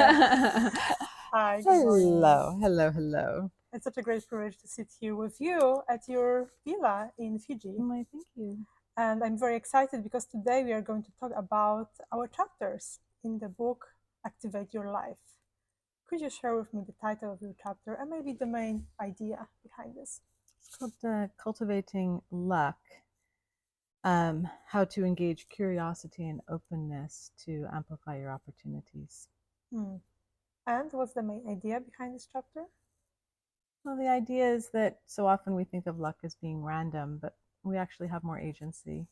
Hi, good morning. Hello. It's such a great privilege to sit here with you at your villa in Fiji. My, thank you. And I'm very excited because today we are going to talk about our chapters in the book Activate Your Life. Could you share with me the title of your chapter and maybe the main idea behind this? It's called Cultivating Luck. How to engage curiosity and openness to amplify your opportunities. And what's the main idea behind this chapter? Well, the idea is that so often we think of luck as being random, but we actually have more agency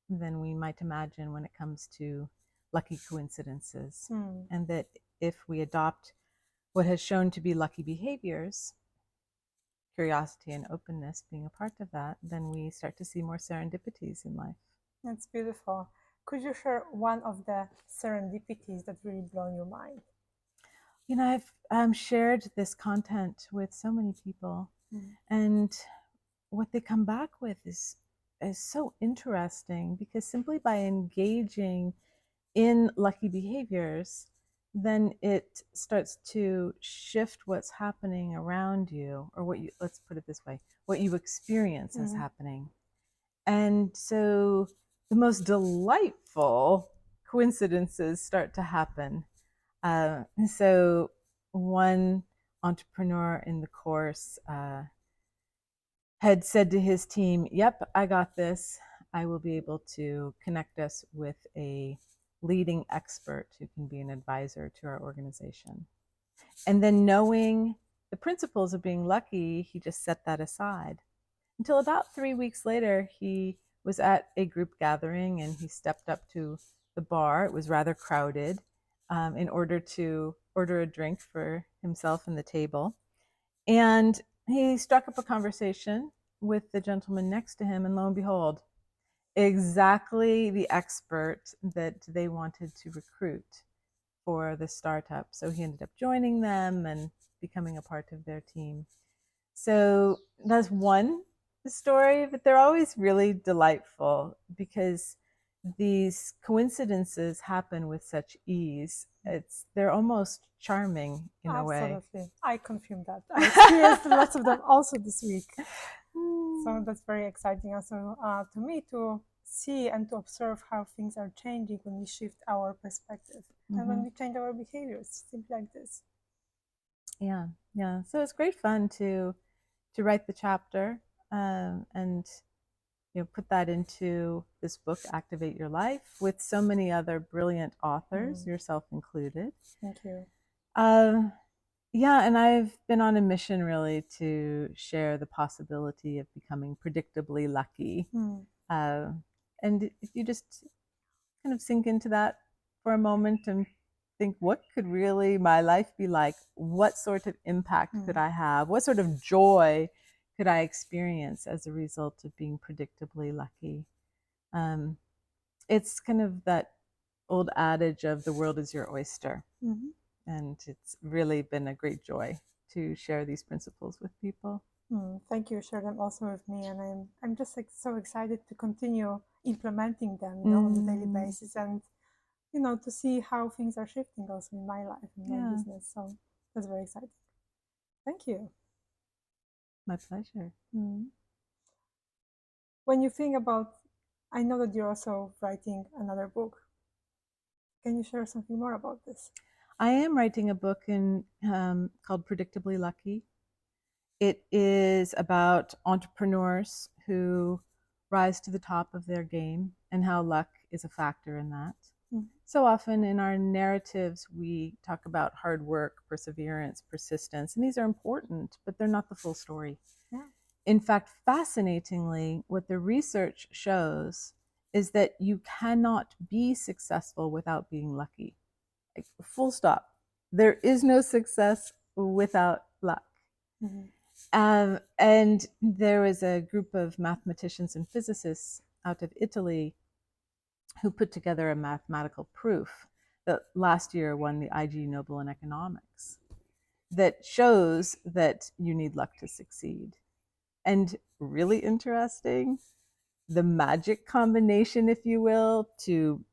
than we might imagine when it comes to lucky coincidences. And that if we adopt what has shown to be lucky behaviors, curiosity and openness being a part of that, then we start to see more serendipities in life. That's beautiful. Could you share one of the serendipities that really blow your mind? You know, I've shared this content with so many people, and what they come back with is so interesting, because simply by engaging in lucky behaviors, then it starts to shift what's happening around you, or what you, let's put it this way, what you experience as happening. And so the most delightful coincidences start to happen. So one entrepreneur in the course had said to his team, "Yep, I got this. I will be able to connect us with a leading expert who can be an advisor to our organization." And then, knowing the principles of being lucky, he just set that aside until about 3 weeks later. He was at a group gathering and he stepped up to the bar. It was rather crowded, in order to order a drink for himself and the table. And he struck up a conversation with the gentleman next to him, and lo and behold, exactly the expert that they wanted to recruit for the startup. So he ended up joining them and becoming a part of their team. So that's one story, but they're always really delightful because these coincidences happen with such ease. They're almost charming in a way. Absolutely. I confirm that. I experienced lots of them also this week. So that's very exciting also to me to see and to observe how things are changing when we shift our perspective and when we change our behaviors, simply like this. Yeah. So it's great fun to write the chapter, and put that into this book, Activate Your Life, with so many other brilliant authors, yourself included. Thank you. Yeah, and I've been on a mission really to share the possibility of becoming predictably lucky. And if you just kind of sink into that for a moment and think, what could really my life be like? What sort of impact could I have? What sort of joy could I experience as a result of being predictably lucky? It's kind of that old adage of the world is your oyster. And it's really been a great joy to share these principles with people. Thank you. Share them also with me, and I'm just like so excited to continue implementing them, on a daily basis, and to see how things are shifting also in my life and my business. So that's very exciting. Thank you. My pleasure. When you think about, I know that you're also writing another book. Can you share something more about this? I am writing a book called Predictably Lucky. It is about entrepreneurs who rise to the top of their game and how luck is a factor in that. So often in our narratives, we talk about hard work, perseverance, persistence, and these are important, but they're not the full story. In fact, fascinatingly, what the research shows is that you cannot be successful without being lucky. Like, full stop. There is no success without luck. And there was a group of mathematicians and physicists out of Italy who put together a mathematical proof that last year won the IG Nobel in economics that shows that you need luck to succeed. And really interesting, the magic combination, if you will, to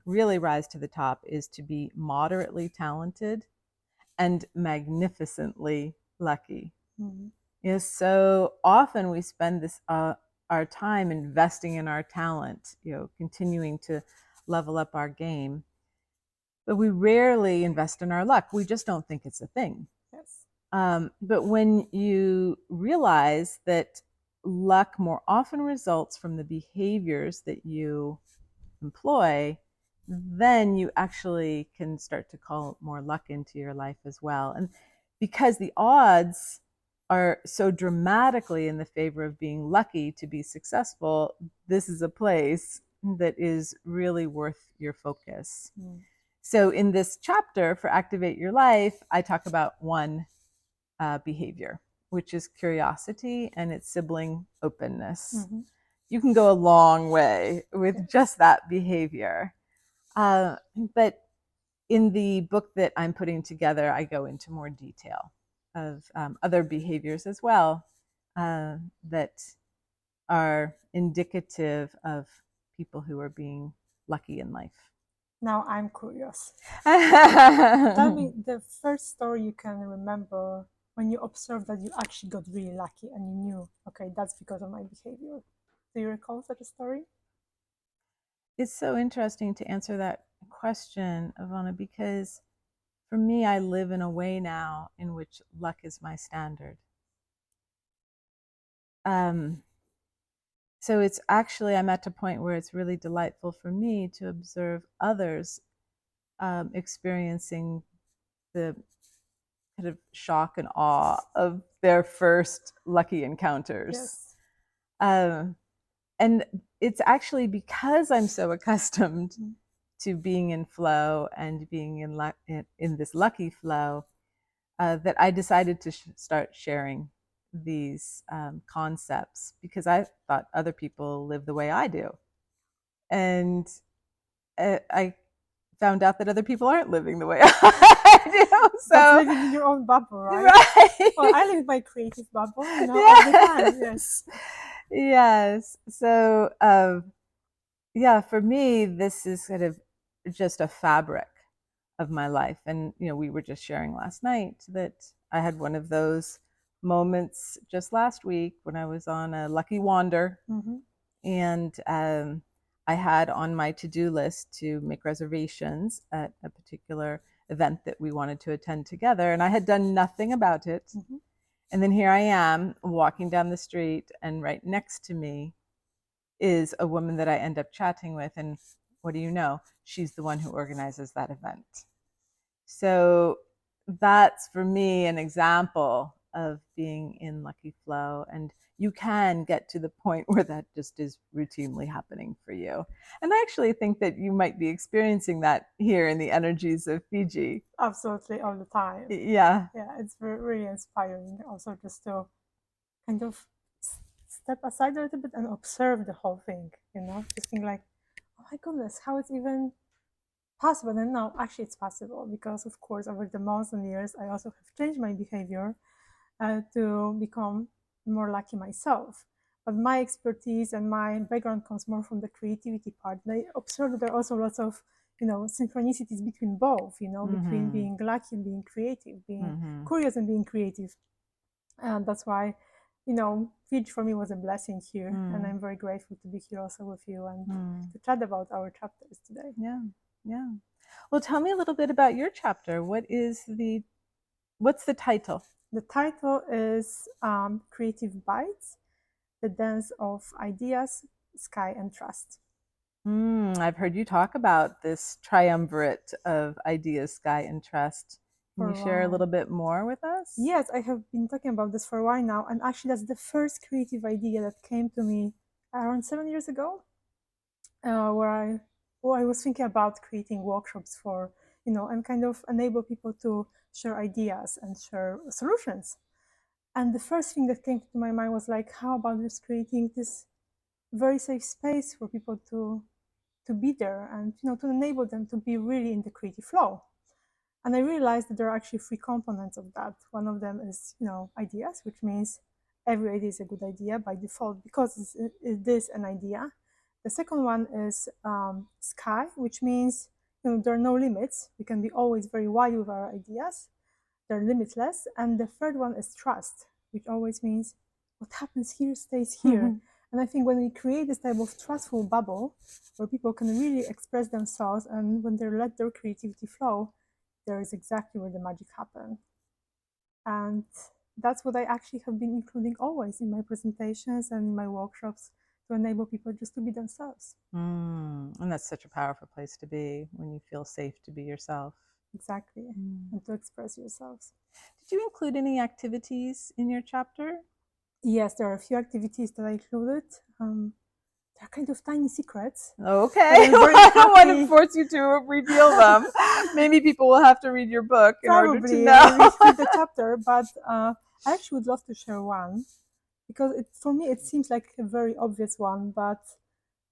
really rise to the top is to be moderately talented and magnificently lucky. So often we spend this our time investing in our talent, continuing to level up our game, but we rarely invest in our luck. We just don't think it's a thing. Yes. But when you realize that luck more often results from the behaviors that you employ, then you actually can start to call more luck into your life as well. And because the odds are so dramatically in the favor of being lucky to be successful, this is a place that is really worth your focus. So in this chapter for Activate Your Life, I talk about one behavior, which is curiosity and its sibling openness. You can go a long way with just that behavior. But in the book that I'm putting together, I go into more detail of other behaviors as well that are indicative of people who are being lucky in life. Now I'm curious. Tell me the first story you can remember when you observed that you actually got really lucky and you knew, okay, that's because of my behavior. Do you recall such a story? It's so interesting to answer that question, Iwona, because for me, I live in a way now in which luck is my standard. So it's actually, I'm at a point where it's really delightful for me to observe others experiencing the kind of shock and awe of their first lucky encounters. Yes. And it's actually because I'm so accustomed to being in flow and being in this lucky flow that I decided to start sharing these concepts because I thought other people live the way I do. And I found out that other people aren't living the way I do. So that's living in your own bubble, right? Right. Well, I live in my creative bubble, all the time. Yes. Yes. So yeah, for me, this is kind of just a fabric of my life. And we were just sharing last night that I had one of those moments just last week when I was on a lucky wander, and I had on my to-do list to make reservations at a particular event that we wanted to attend together, and I had done nothing about it. And then here I am walking down the street, and right next to me is a woman that I end up chatting with, and what do you know? She's the one who organizes that event. So that's for me an example of being in lucky flow, and you can get to the point where that just is routinely happening for you. And I actually think that you might be experiencing that here in the energies of Fiji. Absolutely, all the time. Yeah. Yeah, it's really inspiring also just to kind of step aside a little bit and observe the whole thing, just think like, oh my goodness, how it's even possible. And now actually it's possible because of course over the months and years I also have changed my behavior to become more lucky myself. But my expertise and my background comes more from the creativity part. And I observe that there are also lots of synchronicities between both, between being lucky and being creative, being curious and being creative. And that's why Fiji for me was a blessing here, and I'm very grateful to be here also with you and to chat about our chapters today. Yeah. Well, tell me a little bit about your chapter. What's the title? The title is Creative Bites, the Dance of Ideas, Sky, and Trust. I've heard you talk about this triumvirate of ideas, sky, and trust. Can you share a little bit more with us? Yes, I have been talking about this for a while now, and actually that's the first creative idea that came to me around 7 years ago, where I was thinking about creating workshops for, and kind of enable people to share ideas and share solutions. And the first thing that came to my mind was like, how about just creating this very safe space for people to be there and to enable them to be really in the creative flow. And I realized that there are actually three components of that. One of them is ideas, which means every idea is a good idea by default because it is an idea. The second one is sky, which means there are no limits. We can be always very wide with our ideas. They're limitless. And the third one is trust, which always means what happens here stays here. And I think when we create this type of trustful bubble where people can really express themselves and when they let their creativity flow, there is exactly where the magic happens. And that's what I actually have been including always in my presentations and in my workshops to enable people just to be themselves. And that's such a powerful place to be when you feel safe to be yourself. Exactly. And to express yourselves. Did you include any activities in your chapter? Yes, there are a few activities that I included. They're kind of tiny secrets. Okay, I don't want to force you to reveal them. Maybe people will have to read your book in order to know. Read the chapter, but I actually would love to share one because for me it seems like a very obvious one, but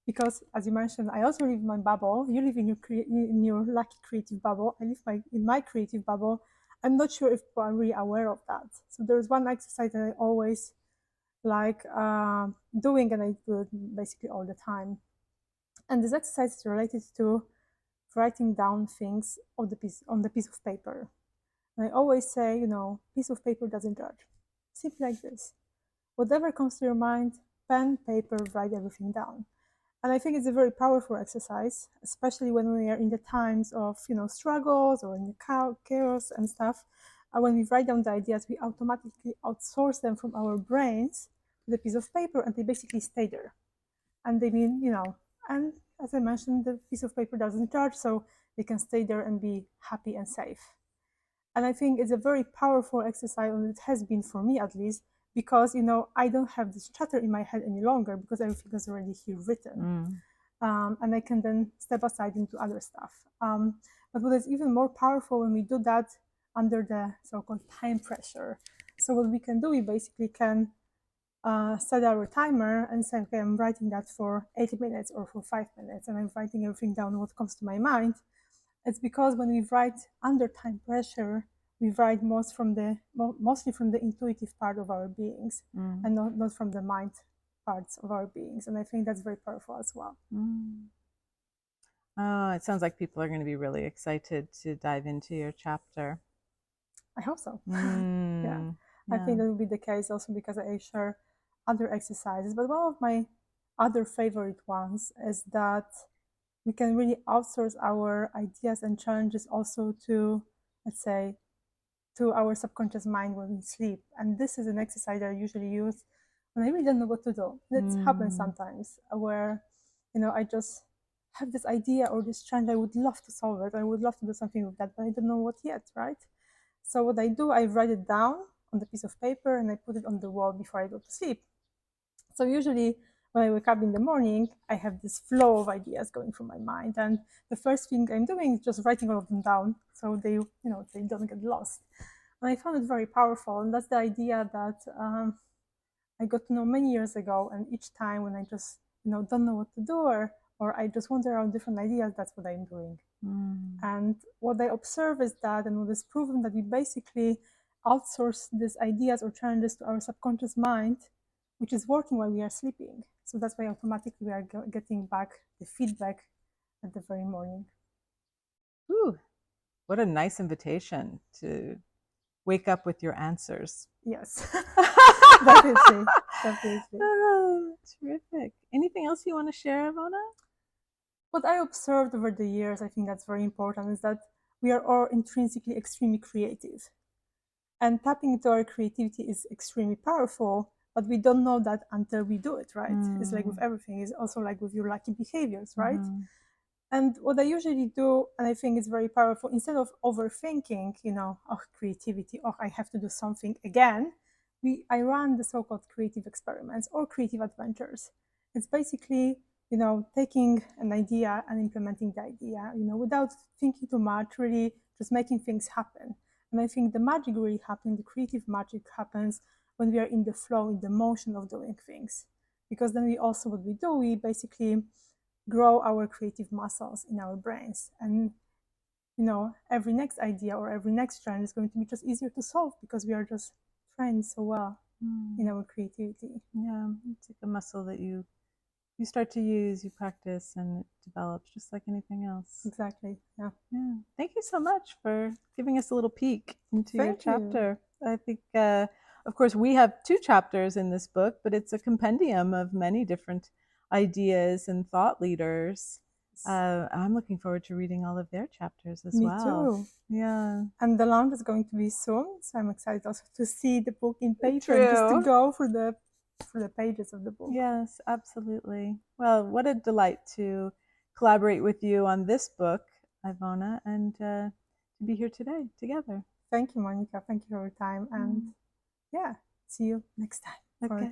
because as you mentioned, I also live in my bubble. You live in your lucky creative bubble. I live in my creative bubble. I'm not sure if people are really aware of that. So there's one exercise that I always like doing, and I do it basically all the time. And this exercise is related to writing down things on the piece of paper. And I always say, piece of paper doesn't judge. Simply like this. Whatever comes to your mind, pen, paper, write everything down. And I think it's a very powerful exercise, especially when we are in the times of, struggles or in the chaos and stuff. And when we write down the ideas, we automatically outsource them from our brains to the piece of paper, and they basically stay there. And they mean, and as I mentioned, the piece of paper doesn't charge, so they can stay there and be happy and safe. And I think it's a very powerful exercise, and it has been for me at least, because I don't have this chatter in my head any longer because everything is already here written, and I can then step aside into other stuff. But what is even more powerful when we do that under the so-called time pressure. So what we can do, we basically can set our timer and say, okay, I'm writing that for 80 minutes or for 5 minutes, and I'm writing everything down what comes to my mind. It's because when we write under time pressure, we write mostly from the intuitive part of our beings, and not from the mind parts of our beings. And I think that's very powerful as well. Oh, it sounds like people are going to be really excited to dive into your chapter. I hope so. Yeah. I think that will be the case also because I share other exercises. But one of my other favorite ones is that we can really outsource our ideas and challenges also to, let's say, to our subconscious mind when we sleep. And this is an exercise I usually use when I really don't know what to do. It happens sometimes where, I just have this idea or this challenge. I would love to solve it. I would love to do something with that, but I don't know what yet, right? So what I do, I write it down on the piece of paper and I put it on the wall before I go to sleep. So usually when I wake up in the morning, I have this flow of ideas going through my mind. And the first thing I'm doing is just writing all of them down so they don't get lost. And I found it very powerful. And that's the idea that I got to know many years ago. And each time when I just, don't know what to do or I just wander around different ideas, that's what I'm doing. And what I observe is that, and what is proven, that we basically outsource these ideas or challenges to our subconscious mind, which is working while we are sleeping. So that's why automatically we are getting back the feedback at the very morning. Ooh, what a nice invitation to wake up with your answers. Yes, definitely. Oh, terrific. Anything else you want to share, Iwona? What I observed over the years, I think that's very important, is that we are all intrinsically extremely creative. And tapping into our creativity is extremely powerful, but we don't know that until we do it, right? It's like with everything. It's also like with your lucky behaviors, right? And what I usually do, and I think is very powerful, instead of overthinking, creativity, I have to do something again, I run the so-called creative experiments or creative adventures. It's basically, taking an idea and implementing the idea, without thinking too much, really just making things happen. And I think the magic really happens, the creative magic happens when we are in the flow, in the motion of doing things. Because then what we do, we basically grow our creative muscles in our brains. And, every next idea or every next trend is going to be just easier to solve because we are just trained so well in our creativity. Yeah, it's like a muscle that you start to use, you practice, and it develops just like anything else. Exactly. Yeah. Yeah. Thank you so much for giving us a little peek into your Thank you. chapter. I think, of course, we have 2 chapters in this book, but it's a compendium of many different ideas and thought leaders. I'm looking forward to reading all of their chapters as Me well. too. Yeah. And the launch is going to be soon, so I'm excited also to see the book in paper, True. just to go for the pages of the book. Yes, absolutely. Well, what a delight to collaborate with you on this book, Iwona, and to be here today together. Thank you, Monica. Thank you for your time. And yeah, see you next time for Okay.